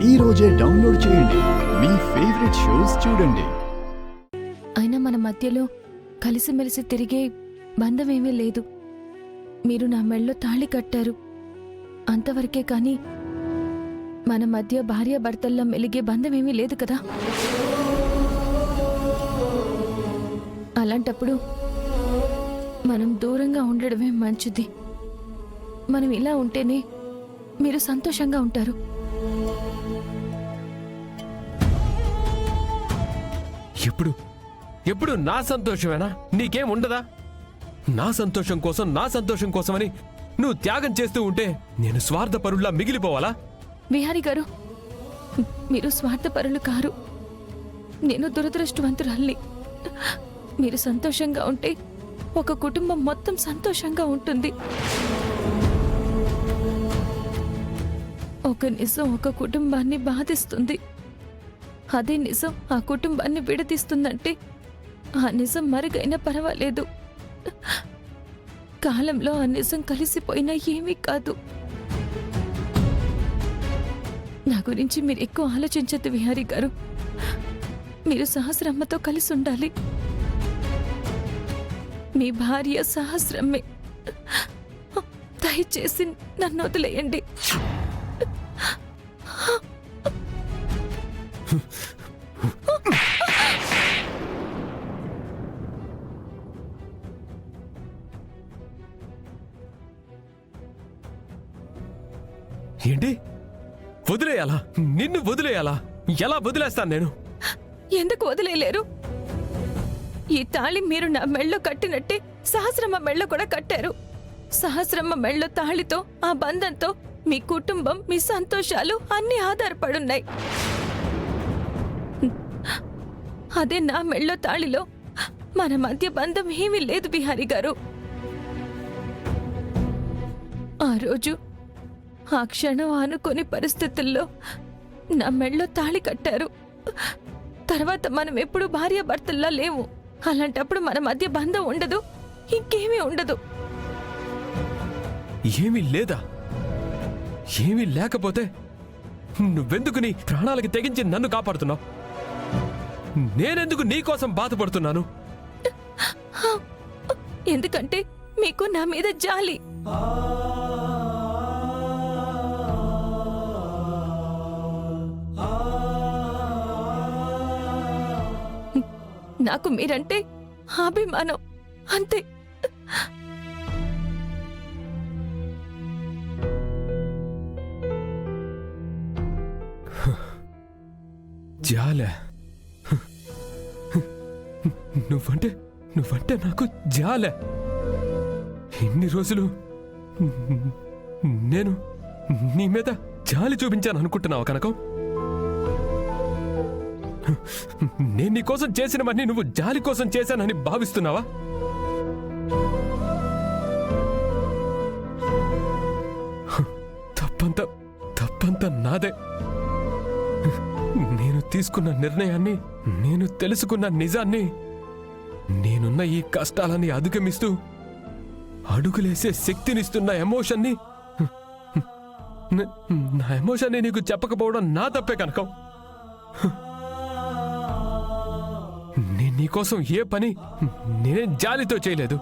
ఈ రోజే డౌన్లోడ్ చేయండి. మీ ఫేవరెట్ షోస్ చూడండి. అయినా మన మధ్యలో కలిసిమెలిసి తిరిగే బంధమేమీ లేదు. మీరు నా మెళ్ళో తాళి కట్టారు అంతవరకే, కానీ మన మధ్య భార్యాభర్తల్లో మెలిగే బంధమేమీ లేదు కదా. అలాంటప్పుడు మనం దూరంగా ఉండడమే మంచిది. మనం ఇలా ఉంటేనే మీరు సంతోషంగా ఉంటారు. ఎప్పుడు నా సంతోషమేనా? నీకేం ఉండదా? నా సంతోషం కోసమని నువ్వు త్యాగం చేస్తూ ఉంటే నేను స్వార్థపరుల్లా మిగిలిపోవాలా? విహారీ గారు, మీరు స్వార్థపరులు కారు. నేను దురదృష్టవంతురాల్ని. మీరు సంతోషంగా ఉంటే ఒక కుటుంబం మొత్తం సంతోషంగా ఉంటుంది. ఒక నిజం ఒక కుటుంబాన్ని బాధిస్తుంది. అదే నిజం ఆ కుటుంబాన్ని విడదీస్తుందంటే ఆ నిజం మరుగైనా పర్వాలేదు. కాలంలో ఆ నిజం కలిసిపోయినా ఏమీ కాదు. నా గురించి మీరు ఎక్కువ ఆలోచించద్దు విహారీ గారు. మీరు సహస్రమ్మతో కలిసి ఉండాలి. మీ భార్య సహస్రమ్మే. దయచేసి నన్ను వదిలేయండి. ఏంటి? వదిలేయాలా? నిన్ను వదిలేయాలా? ఎలా వదిలేస్తాను నేను? ఎందుకు వదిలేయలేరు? ఈ తాళి మీరు నా మెళ్ళో కట్టినట్టే సహస్రమ్మ మెళ్ళో కూడా కట్టారు. సహస్రమ్మ మెళ్ళో తాళితో, ఆ బంధంతో మీ కుటుంబం, మీ సంతోషాలు అన్నీ ఆధారపడున్నాయి. అదే నా మెళ్ళో తాళిలో మన మధ్య బంధం ఏమీ లేదు బిహారీ గారు. ఆ రోజు ఆ క్షణం అనుకోని పరిస్థితుల్లో నా మెళ్ళో తాళి కట్టారు. తర్వాత మనం ఎప్పుడు భార్యాభర్తల్లా లేవు. అలాంటప్పుడు మన మధ్య బంధం ఉండదు, ఇంకేమీ ఉండదు. ఏమీ లేదా? ఏమీ లేకపోతే నువ్వెందుకు నీ ప్రాణాలకి తెగించి నన్ను కాపాడుతున్నావు? నేనెందుకు నీకోసం బాధపడుతున్నాను? ఎందుకంటే మీకు నా మీద జాలి. నాకు మీరంటే అభిమానం, అంతే. జాలే? నువ్వంటే నాకు జాలే. ఇన్ని రోజులు నేను నీ మీద జాలి చూపించాను అనుకుంటున్నావా కనకం? నేను నీ కోసం చేసినవన్నీ నువ్వు జాలి కోసం చేశానని భావిస్తున్నావా? తప్పంతా నాదే. నేను తీసుకున్న నిర్ణయాన్ని, నేను తెలుసుకున్న నిజాన్ని, నేనున్న ఈ కష్టాలని అధిగమిస్తూ అడుగులేసే శక్తినిస్తున్న ఎమోషన్ని, నా ఎమోషన్ని నీకు చెప్పకపోవడం నా తప్పే కనకం. నేను నీకోసం ఏ పని నేనేం జాలితో చేయలేదు.